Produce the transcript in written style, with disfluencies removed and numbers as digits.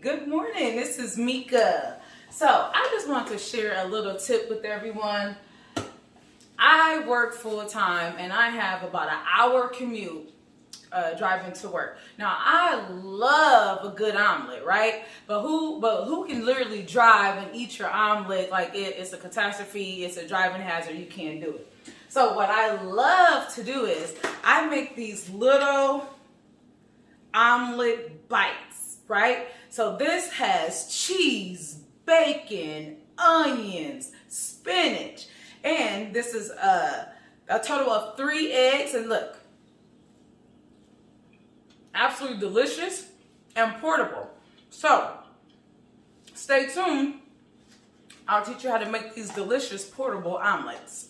Good morning. This is Mika. So I just want to share a little tip with everyone. I work full time and I have about an hour commute driving to work. Now I love a good omelet, right? But who can literally drive and eat your omelet like it's a catastrophe, it's a driving hazard, you can't do it. So what I love to do is I make these little omelet bites, right? So this has cheese, bacon, onions, spinach, and this is a total of 3 eggs. And look, absolutely delicious and portable. So stay tuned. I'll teach you how to make these delicious portable omelets.